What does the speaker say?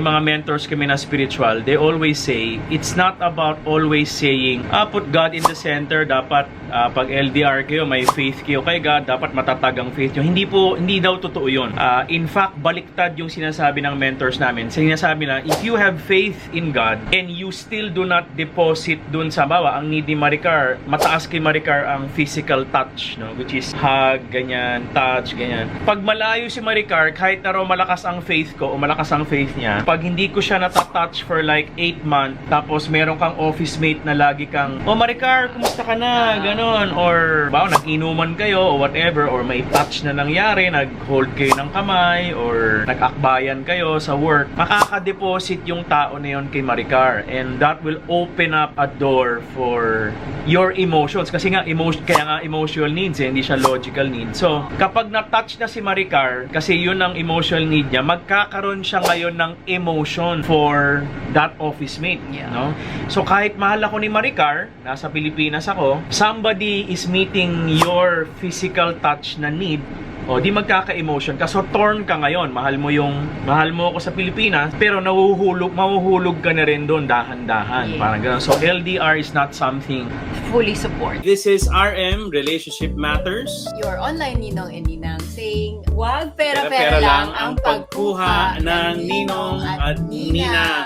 Mga mentors kami na spiritual, they always say, it's not about always saying, put God in the center, dapat pag LDR kayo, may faith kayo kay God, dapat matatag ang faith nyo. Hindi daw totoo yun. In fact, baliktad yung sinasabi ng mentors namin. Sinasabi na, if you have faith in God, and you still do not deposit dun sa bawa, ang need ni Maricar, mataas kay Maricar ang physical touch, no? Which is hug, ganyan, touch, ganyan. Pag malayo si Maricar, kahit na raw malakas ang faith ko, o malakas ang faith niya, pag hindi ko siya natatouch for like 8 months, tapos meron kang office mate na lagi kang, Maricar, kumusta ka na? Ganon. Or, nag-inuman kayo, o whatever, or may touch na nangyari, nag-hold kayo ng kamay, or nag-akbayan kayo sa work, makaka-deposit yung tao na yun kay Maricar. And that will open up a door for your emotions. Kasi nga, kaya nga emotional needs, hindi siya logical needs. So, kapag na-touch na si Maricar, kasi yun ang emotional need niya, magkakaroon siya ngayon ng emotion for that office mate, no? So kahit mahal ako ni Maricar, nasa Pilipinas ako, somebody is meeting your physical touch na need, di magkaka-emotion ka. So torn ka ngayon, mahal mo ako sa Pilipinas, pero mahuhulog ka na rin doon dahan-dahan. Parang gano'n. So LDR is not something fully support. This is RM, Relationship Matters. Your online ninong and ninang saying, wag Pera-pera lang ang pagkuha ng ninong at nina.